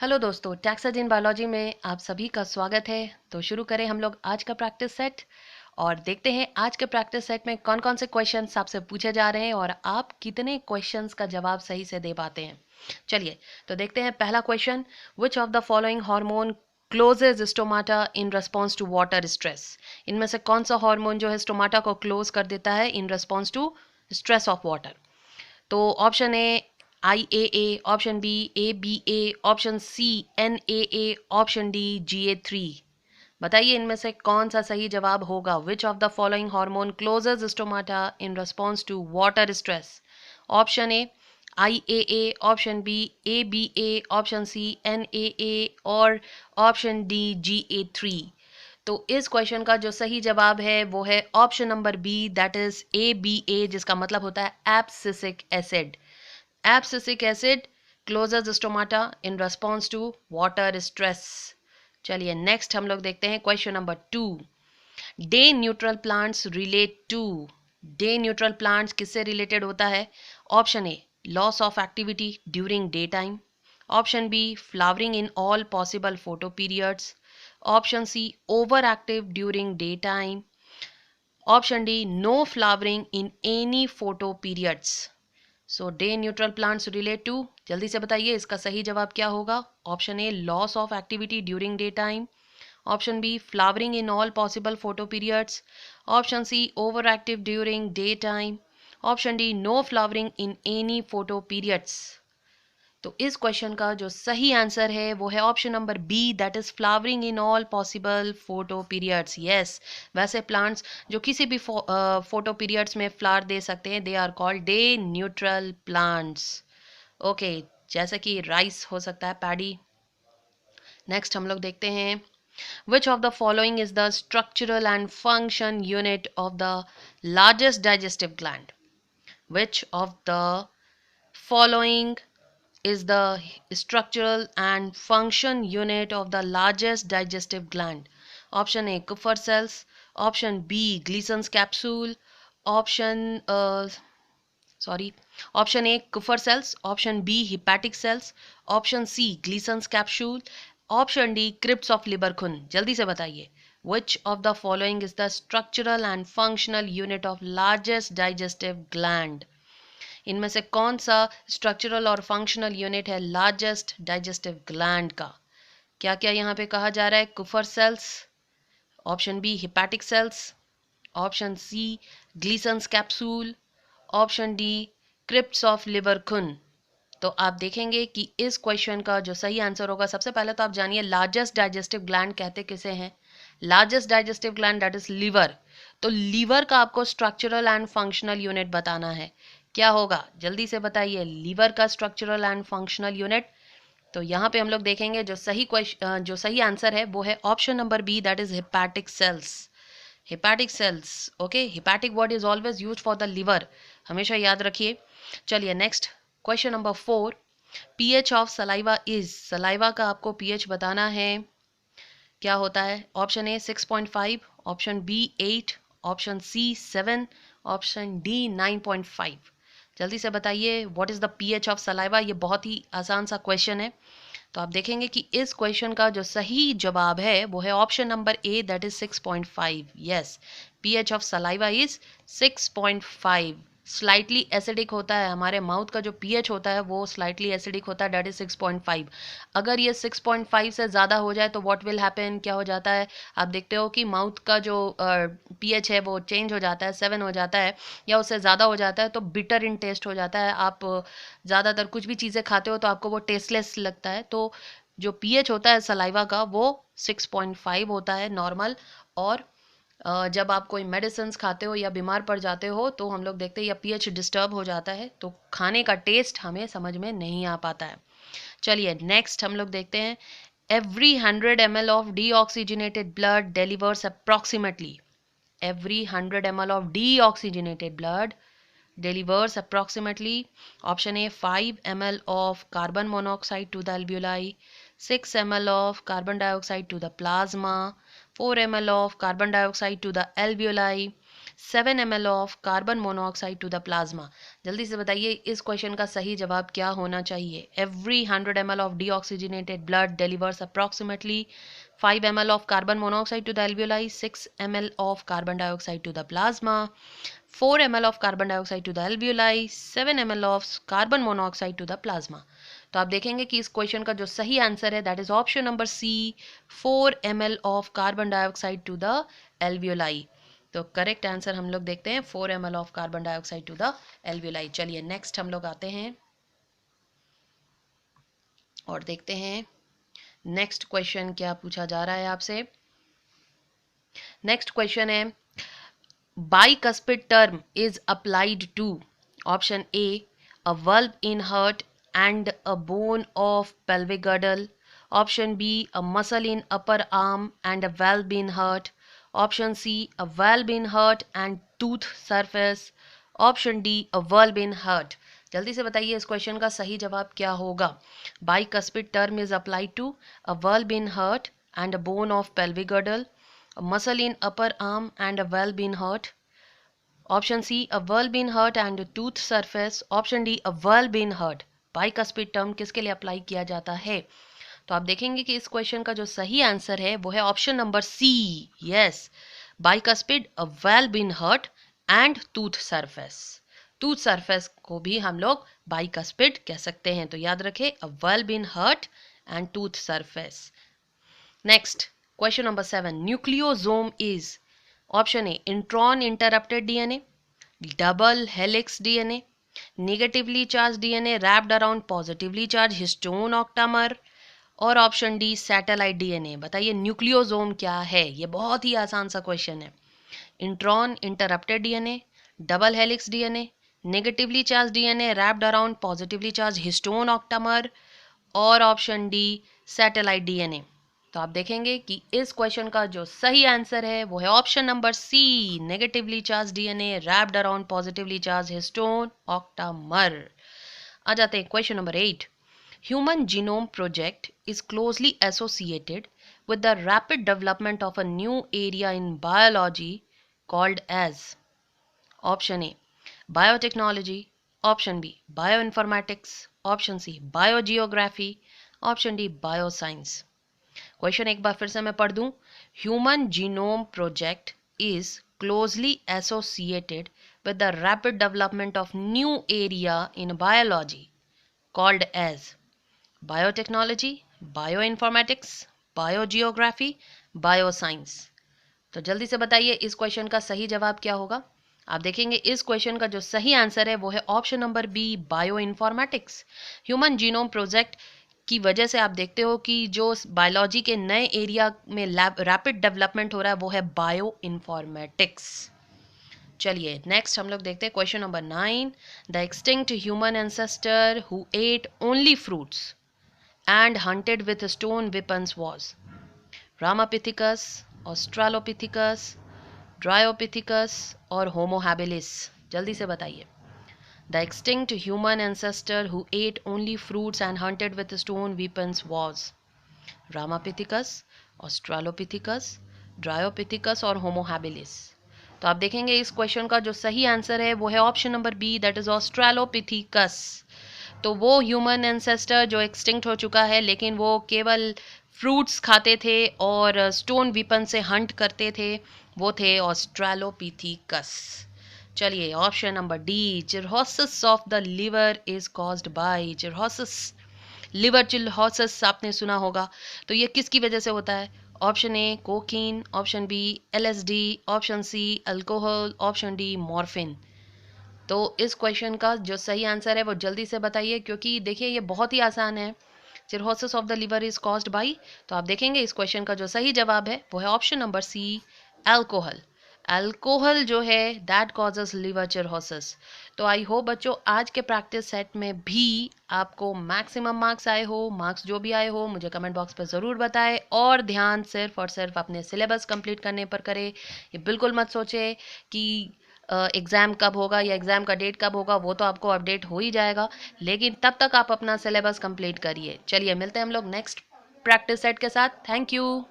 Hello दोस्तों, taxes in biology में आप सभी का स्वागत है। तो शुरू करें हम लोग आज का प्रैक्टिस सेट और देखते हैं आज के प्रैक्टिस सेट में कौन कौन से क्वेश्चंस आपसे पूछे जा रहे हैं और आप कितने क्वेश्चंस का जवाब सही से दे पाते हैं। चलिए तो देखते हैं पहला question. Which of the following hormone closes stomata in response to water stress. इनमें से कौन सा हार्मोन जो है स्टोमाटा को क्लोज कर देता है in response to stress of water. तो option A IAA, option B ABA, option C NAA, option D GA3। बताइए इनमें से कौन सा सही जवाब होगा। Which of the following hormone closes stomata in response to water stress. Option A IAA, option B ABA, option C NAA और option D GA3। तो इस क्वेश्चन का जो सही जवाब है वो है option number B, that is ABA, जिसका मतलब होता है abscisic acid. Abscisic acid closes stomata in response to water stress. चलिए नेक्स्ट हम लोग देखते हैं question number 2। Day neutral plants relate to. Day neutral plants किससे रिलेटेड होता है। Option A loss of activity during day time, option B flowering in all possible photo periods, option C over active during day time, option D no flowering in any photo periods. So day neutral plants relate to, जल्दी से बताइए इसका सही जवाब क्या होगा। Option A loss of activity during day time, option B flowering in all possible photo periods, option C over active during day time, option D no flowering in any photo periods. तो इस question का जो सही answer है वो है option number B, that is flowering in all possible photo periods. Yes, वैसे plants जो किसी भी फोटो पीरियड्स में फ्लावर दे सकते हैं, they are called day neutral plants. Okay, जैसे कि राइस हो सकता है, पैडी। नेक्स्ट हम लोग देखते हैं विच of the following is the structural and function unit of the largest digestive gland. Which of the following is the structural and function unit of the largest digestive gland. Option A Kupffer cells, option B Gleason's capsule, option sorry option A Kupffer cells, option B hepatic cells, option C Gleason's capsule, option D crypts of Lieberkühn। जल्दी से बताइए which of the following is the structural and functional unit of largest digestive gland। इनमें से कौन सा structural और functional unit है largest digestive gland का। क्या क्या यहाँ पे कहा जा रहा है। Kupffer cells, option B hepatic cells, option C Glisson's capsule, option D crypts of Lieberkuhn. तो आप देखेंगे कि इस क्वेश्चन का जो सही आंसर होगा, सबसे पहले तो आप जानिए लार्जेस्ट डाइजेस्टिव ग्लैंड कहते किसे हैं। Largest digestive gland that is liver. तो लीवर का आपको स्ट्रक्चरल एंड फंक्शनल यूनिट बताना है। क्या होगा जल्दी से बताइए लीवर का स्ट्रक्चरल एंड फंक्शनल यूनिट। तो यहाँ पे हम लोग देखेंगे जो सही आंसर है वो है option number B, that is hepatic cells. Hepatic cells. Okay, hepatic word is always use for the liver, हमेशा याद रखिए। चलिए next question number 4। PH of saliva is. Saliva का आपको पीएच बताना है। क्या होता है। Option A 6.5, option B 8, option C 7, option D 9.5। जल्दी से बताइए what is the pH of saliva. ये बहुत ही आसान सा क्वेश्चन है। तो आप देखेंगे कि इस क्वेश्चन का जो सही जवाब है वो है option number A, that is 6.5। Yes, pH of saliva is 6.5। Slightly acidic होता है, हमारे माउथ का जो पीएच होता है वो स्लाइटली एसिडिक होता है, दैट इज 6.5। अगर ये 6.5 से ज़्यादा हो जाए तो व्हाट विल हैपन, क्या हो जाता है। आप देखते हो कि माउथ का जो पीएच है वो चेंज हो जाता है, 7 हो जाता है या उससे ज़्यादा हो जाता है तो बिटर इन टेस्ट हो जाता है। आप ज़्यादातर कुछ भी चीज़ें खाते हो तो आपको वो टेस्टलेस लगता है। तो जो पीएच होता है सलाइवा का वो 6.5 होता है नॉर्मल। और जब आप कोई मेडिसिन खाते हो या बीमार पड़ जाते हो तो हम लोग देखते हैं या पीएच डिस्टर्ब हो जाता है तो खाने का टेस्ट हमें समझ में नहीं आ पाता है। चलिए नेक्स्ट हम लोग देखते हैं। Every 100 ml of deoxygenated blood delivers approximately. Every 100 ml of deoxygenated blood delivers approximately option A 5 ml of carbon monoxide to the alveoli, 6 ml of carbon dioxide to the plasma, 4 ml of carbon dioxide to the alveoli, 7 ml of carbon monoxide to the plasma. जल्दी से बताइए इस question का सही जवाब क्या होना चाहिए। Every 100 ml of deoxygenated blood delivers approximately 5 ml of carbon monoxide to the alveoli, 6 ml of carbon dioxide to the plasma, 4 ml of carbon dioxide to the alveoli, 7 ml of carbon monoxide to the plasma। तो आप देखेंगे कि इस question का जो सही answer है that is option number C, 4 ml of carbon dioxide to the alveoli। तो करेक्ट आंसर हम लोग देखते हैं 4 ml of carbon dioxide to the alveoli। चलिए नेक्स्ट हम लोग आते हैं और देखते हैं नेक्स्ट क्वेश्चन क्या पूछा जा रहा है आपसे। नेक्स्ट क्वेश्चन है bicuspid term is applied to option A, a valve in heart and a bone of pelvic girdle, option B, a muscle in upper arm and a valve in heart, option C, a valve in heart and tooth surface, option D, a valve in heart। जल्दी से बताइए इस question का सही जवाब क्या होगा। bicuspid term is applied to a valve in heart and a bone of pelvic girdle, a muscle in upper arm and a valve in heart, option C, a valve in heart and a tooth surface, option D, a valve in heart। bicuspid term किसके लिए apply किया जाता है। तो आप देखेंगे कि इस क्वेश्चन का जो सही आंसर है वो है option number C, yes, bicuspid, a valve in heart and tooth surface। Tooth surface को भी हम लोग bicuspid कह सकते हैं। तो याद रखें a valve in heart and tooth surface। Next question number 7, nucleosome is option A intron interrupted DNA, double helix DNA, negatively charge DNA wrapped around positively charge histone octamer, और ऑप्शन डी सैटेलाइट डीएनए। बताइए nucleosome क्या है। ये बहुत ही आसान सा question है। Intron interrupted DNA, double helix DNA, negatively charge DNA wrapped around positively charge histone octamer, और ऑप्शन डी सैटेलाइट डीएनए। तो आप देखेंगे कि इस क्वेश्चन का जो सही आंसर है वो है option number C, negatively charge DNA wrapped around positively charge histone octamer. आ जाते हैं question number 8, human genome project is closely associated with the rapid development of a new area in biology called as option A, biotechnology, option B, bioinformatics, option C, biogeography, option D, bioscience। Question एक बार फिर से मैं पढ़ दूं। Human genome project is closely associated with the rapid development of new area in biology called as biotechnology, bioinformatics, biogeography, bioscience. तो जल्दी से बताइए इस क्वेश्चन का सही जवाब क्या होगा। आप देखेंगे इस क्वेश्चन का जो सही आंसर है वो है option number B, bioinformatics. Human genome project की वजह से आप देखते हो कि जो बायोलॉजी के नए एरिया में रैपिड डेवलपमेंट हो रहा है वो है बायो इन्फॉर्मेटिक्स। चलिए नेक्स्ट हम लोग देखते हैं question number 9, the extinct human ancestor who ate only fruits and hunted with stone weapons was Ramapithecus, Australopithecus, Dryopithecus और Homo habilis। जल्दी से बताइए। The extinct human ancestor who ate only fruits and hunted with stone weapons was Ramapithecus, Australopithecus, Dryopithecus और Homo habilis। तो आप देखेंगे इस question का जो सही आंसर है वो है option number B, that is Australopithecus. तो वो ह्यूमन एंसेस्टर जो एक्सटिंक्ट हो चुका है लेकिन वो केवल फ्रूट्स खाते थे और स्टोन वीपन से हंट करते थे, वो थे ऑस्ट्रालोपिथिकस। चलिए option number D, cirrhosis of the liver is caused by cirrhosis. Liver cirrhosis आपने सुना होगा, तो ये किसकी वजह से होता है। Option A cocaine, option B LSD, option C alcohol, option D morphine. तो इस क्वेश्चन का जो सही आंसर है वो जल्दी से बताइए, क्योंकि देखिए ये बहुत ही आसान है। Cirrhosis of the liver is caused by, तो आप देखेंगे इस क्वेश्चन का जो सही जवाब है वो है option number C, alcohol. Alcohol जो है दैट कॉजेस लिवर चिरहोसिस। तो आई होप बच्चों आज के प्रैक्टिस सेट में भी आपको मैक्सिमम मार्क्स आए हो। मार्क्स जो भी आए हो मुझे कमेंट बॉक्स पर ज़रूर बताएं, और ध्यान सिर्फ और सिर्फ अपने सिलेबस कंप्लीट करने पर करें। ये बिल्कुल मत सोचे कि एग्ज़ाम कब होगा या एग्ज़ाम का डेट कब होगा, वो तो आपको अपडेट हो ही जाएगा, लेकिन तब तक आप अपना सिलेबस कंप्लीट करिए। चलिए मिलते हैं हम लोग नेक्स्ट प्रैक्टिस सेट के साथ। Thank you.